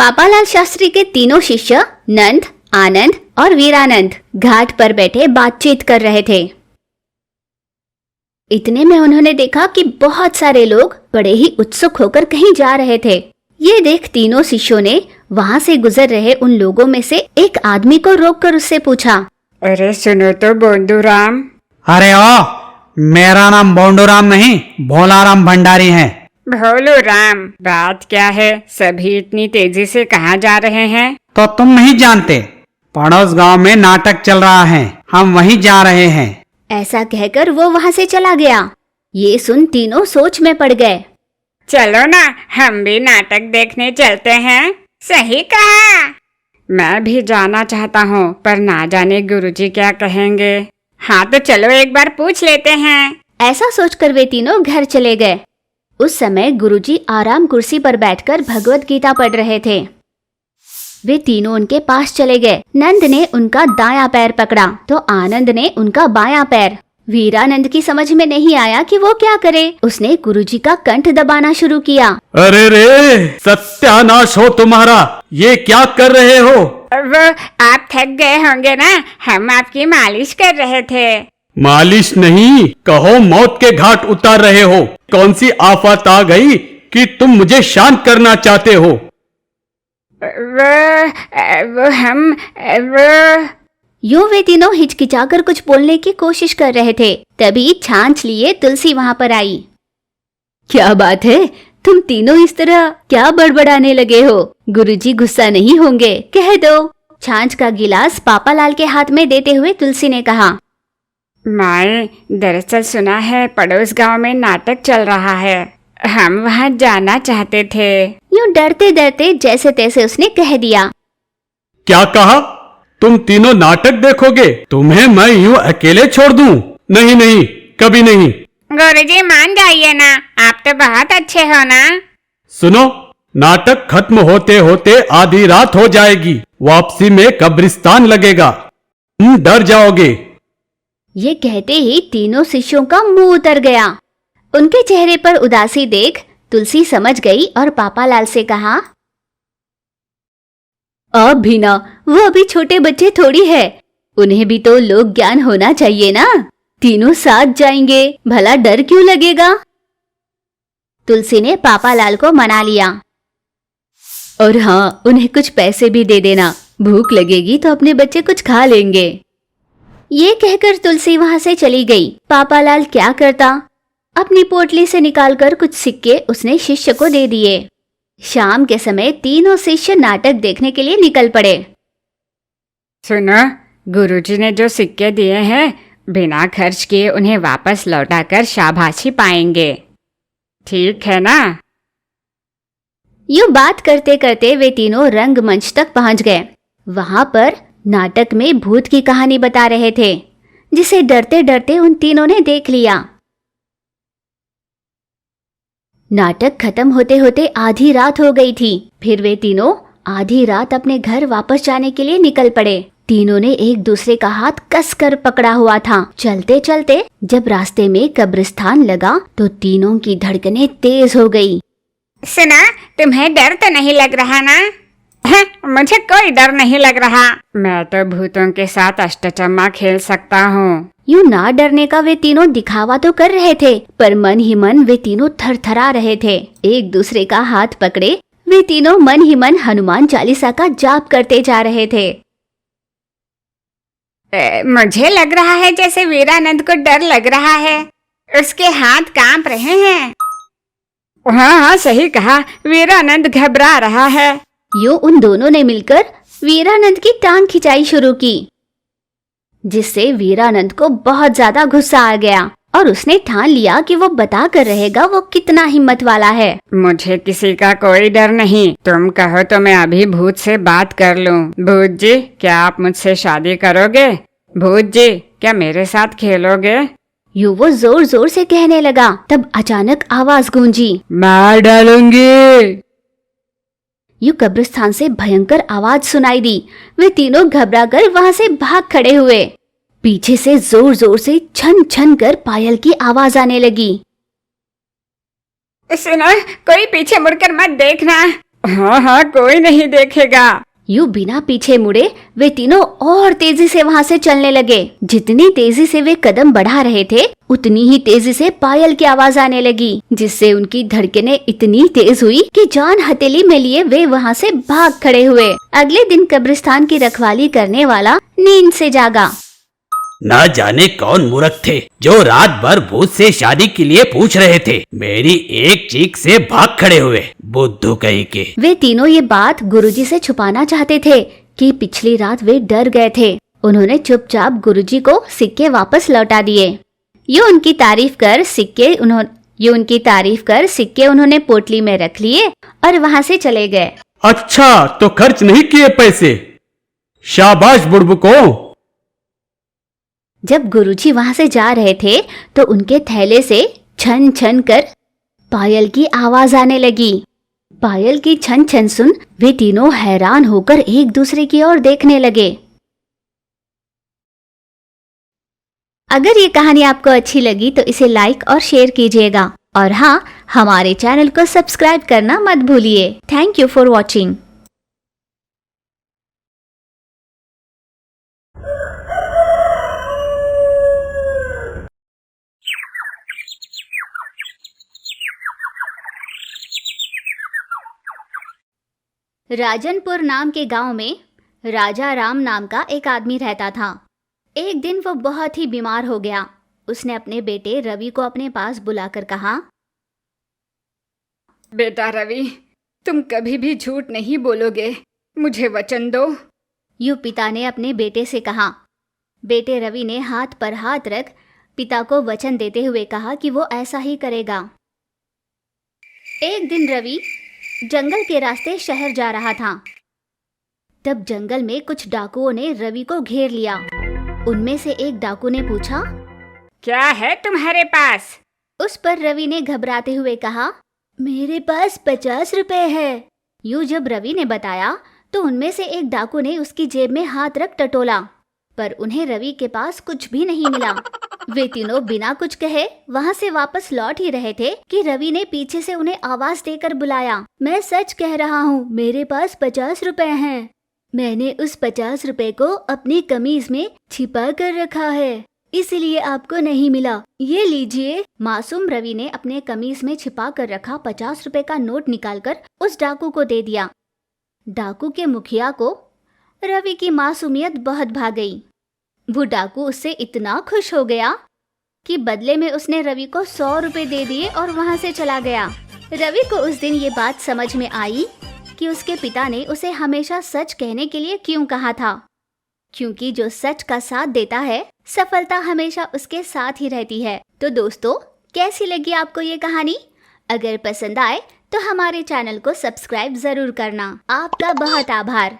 पापालाल शास्त्री के तीनों शिष्य नंद, आनंद और वीरानंद घाट पर बैठे बातचीत कर रहे थे। इतने में उन्होंने देखा कि बहुत सारे लोग बड़े ही उत्सुक होकर कहीं जा रहे थे। ये देख तीनों शिष्यों ने वहाँ से गुजर रहे उन लोगों में से एक आदमी को रोककर उससे पूछा, अरे सुनो तो बोंदूराम। अरे ओ, मेरा नाम बोंडूराम नहीं, भोलाराम भंडारी है। भोलू राम, बात क्या है? सभी इतनी तेजी से कहाँ जा रहे हैं? तो तुम नहीं जानते? पड़ोस गांव में नाटक चल रहा है, हम वहीं जा रहे हैं। ऐसा कहकर वो वहाँ से चला गया। ये सुन तीनों सोच में पड़ गए। चलो ना, हम भी नाटक देखने चलते हैं। सही कहा। मैं भी जाना चाहता हूँ, पर ना जाने गुरुजी क्या कहेंगे। हाँ तो चलो एक बार पूछ लेते हैं। ऐसा सोचकर वे तीनों घर चले गए। उस समय गुरुजी आराम कुर्सी पर बैठकर भगवत गीता पढ़ रहे थे। वे तीनों उनके पास चले गए। नंद ने उनका दायां पैर पकड़ा तो आनंद ने उनका बायां पैर। वीरानंद की समझ में नहीं आया कि वो क्या करे। उसने गुरुजी का कंठ दबाना शुरू किया। अरे रे, सत्यानाश हो तुम्हारा, ये क्या कर रहे हो? वो आप थक गए होंगे ना, हम आपकी मालिश कर रहे थे। मालिश नहीं, कहो मौत के घाट उतार रहे हो। कौन सी आफत आ गई कि तुम मुझे शांत करना चाहते हो? वो यूं वे तीनों हिचकिचाकर कुछ बोलने की कोशिश कर रहे थे। तभी छाछ लिए तुलसी वहाँ पर आई। क्या बात है, तुम तीनों इस तरह क्या बड़बड़ाने लगे हो? गुरुजी गुस्सा नहीं होंगे, कह दो। छाछ का गिलास पापालाल के हाथ में देते हुए तुलसी ने कहा, माए, दरअसल सुना है पड़ोस गांव में नाटक चल रहा है, हम वहाँ जाना चाहते थे। यूं डरते डरते जैसे तैसे उसने कह दिया। क्या कहा? तुम तीनों नाटक देखोगे? तुम्हें मैं यूं अकेले छोड़ दूं? नहीं नहीं, कभी नहीं। गुरुजी मान जाइए ना, आप तो बहुत अच्छे हो ना। सुनो, नाटक खत्म होते होते आधी रात हो जाएगी। वापसी में कब्रिस्तान लगेगा, तुम डर जाओगे। ये कहते ही तीनों शिष्यों का मुंह उतर गया। उनके चेहरे पर उदासी देख तुलसी समझ गई और पापालाल से कहा, अब भी ना, वो अभी छोटे बच्चे थोड़ी है, उन्हें भी तो लोक ज्ञान होना चाहिए ना। तीनों साथ जाएंगे, भला डर क्यों लगेगा? तुलसी ने पापालाल को मना लिया। और हाँ, उन्हें कुछ पैसे भी दे देना, भूख लगेगी तो अपने बच्चे कुछ खा लेंगे। ये कहकर तुलसी वहां से चली गई। पापालाल क्या करता? अपनी पोटली से निकालकर कुछ सिक्के उसने शिष्य को दे दिए। शाम के समय तीनों शिष्य नाटक देखने के लिए निकल पड़े। सुनो, गुरुजी ने जो सिक्के दिए हैं, बिना खर्च किए उन्हें वापस लौटाकर शाबाशी पाएंगे, ठीक है ना? यूं बात करते करते वे तीनों रंगमंच तक पहुंच गए। वहां पर नाटक में भूत की कहानी बता रहे थे, जिसे डरते डरते उन तीनों ने देख लिया। नाटक खत्म होते होते आधी रात हो गई थी। फिर वे तीनों आधी रात अपने घर वापस जाने के लिए निकल पड़े। तीनों ने एक दूसरे का हाथ कसकर पकड़ा हुआ था। चलते चलते जब रास्ते में कब्रिस्तान लगा तो तीनों की धड़कनें तेज हो गई। सुना, तुम्हें डर तो नहीं लग रहा ना? मुझे कोई डर नहीं लग रहा, मैं तो भूतों के साथ अष्टचम्मा खेल सकता हूँ। यूं ना डरने का वे तीनों दिखावा तो कर रहे थे, पर मन ही मन वे तीनों थरथरा रहे थे। एक दूसरे का हाथ पकड़े वे तीनों मन ही मन हनुमान चालीसा का जाप करते जा रहे थे। मुझे लग रहा है जैसे वीरानंद को डर लग रहा है, उसके हाथ कांप रहे हैं। हाँ हाँ, सही कहा, वीरानंद घबरा रहा है। यूं उन दोनों ने मिलकर वीरानंद की टांग खिंचाई शुरू की, जिससे वीरानंद को बहुत ज्यादा गुस्सा आ गया और उसने ठान लिया कि वो बता कर रहेगा वो कितना हिम्मत वाला है। मुझे किसी का कोई डर नहीं, तुम कहो तो मैं अभी भूत से बात कर लूं। भूत जी, क्या आप मुझसे शादी करोगे? भूत जी, क्या मेरे साथ खेलोगे? यूं वो जोर जोर से कहने लगा। तब अचानक आवाज गूंजी, मार डालूंगी। यूं कब्रिस्तान से भयंकर आवाज सुनाई दी। वे तीनों घबराकर वहां से भाग खड़े हुए। पीछे से जोर जोर से छन छन कर पायल की आवाज आने लगी। सुनो, कोई पीछे मुड़कर मत देखना। हाँ हाँ, कोई नहीं देखेगा। यूं बिना पीछे मुड़े वे तीनों और तेजी से वहां से चलने लगे। जितनी तेजी से वे कदम बढ़ा रहे थे उतनी ही तेजी से पायल की आवाज आने लगी, जिससे उनकी धड़कनें इतनी तेज हुई कि जान हथेली में लिए वे वहां से भाग खड़े हुए। अगले दिन कब्रिस्तान की रखवाली करने वाला नींद से जागा। ना जाने कौन मूर्ख थे जो रात भर भूत से शादी के लिए पूछ रहे थे। मेरी एक चीख से भाग खड़े हुए, बुद्धू कहीं के। वे तीनों ये बात गुरुजी से छुपाना चाहते थे कि पिछली रात वे डर गए थे। उन्होंने चुपचाप गुरुजी को सिक्के वापस लौटा दिए। ये उनकी तारीफ कर सिक्के उन्होंने पोटली में रख लिए और वहाँ से चले गए। अच्छा, तो खर्च नहीं किए पैसे। शाबाश बुड़बुको। जब गुरुजी वहां से जा रहे थे तो उनके थैले से छन छन कर पायल की आवाज आने लगी। पायल की छन छन सुन वे तीनों हैरान होकर एक दूसरे की ओर देखने लगे। अगर ये कहानी आपको अच्छी लगी तो इसे लाइक और शेयर कीजिएगा, और हाँ, हमारे चैनल को सब्सक्राइब करना मत भूलिए। Thank you for watching. Rajanpur नाम के गांव में राजा राम नाम का एक आदमी रहता था। एक दिन वो बहुत ही बीमार हो गया। उसने अपने बेटे रवि को अपने पास बुलाकर कहा, बेटा रवि, तुम कभी भी झूठ नहीं बोलोगे, मुझे वचन दो। यूं पिता ने अपने बेटे से कहा। बेटे रवि ने हाथ पर हाथ रख पिता को वचन देते हुए कहा कि वो ऐसा ही करेगा। एक दिन रवि जंगल के रास्ते शहर जा रहा था। तब जंगल में कुछ डाकुओं ने रवि को घेर लिया। उनमें से एक डाकू ने पूछा, क्या है तुम्हारे पास? उस पर रवि ने घबराते हुए कहा, मेरे पास 50 रुपए है। यूं जब रवि ने बताया तो उनमें से एक डाकू ने उसकी जेब में हाथ रख टटोला, पर उन्हें रवि के पास कुछ भी नहीं मिला। वे तीनों बिना कुछ कहे वहां से वापस लौट ही रहे थे कि रवि ने पीछे से उन्हें आवाज देकर बुलाया, मैं सच कह रहा हूँ, मेरे पास 50 रुपए हैं। मैंने उस 50 रुपए को अपनी कमीज में छिपा कर रखा है, इसलिए आपको नहीं मिला। ये लीजिए। मासूम रवि ने अपने कमीज में छिपा कर रखा 50 रुपए का नोट निकालकर उस डाकू को दे दिया। डाकू के मुखिया को रवि की मासूमियत बहुत भा गई। वो डाकू उससे इतना खुश हो गया कि बदले में उसने रवि को 100 रुपए दे दिए और वहां से चला गया। रवि को उस दिन ये बात समझ में आई कि उसके पिता ने उसे हमेशा सच कहने के लिए क्यों कहा था, क्योंकि जो सच का साथ देता है सफलता हमेशा उसके साथ ही रहती है। तो दोस्तों, कैसी लगी आपको ये कहानी? अगर पसंद आए तो हमारे चैनल को सब्सक्राइब जरूर करना। आपका बहुत आभार।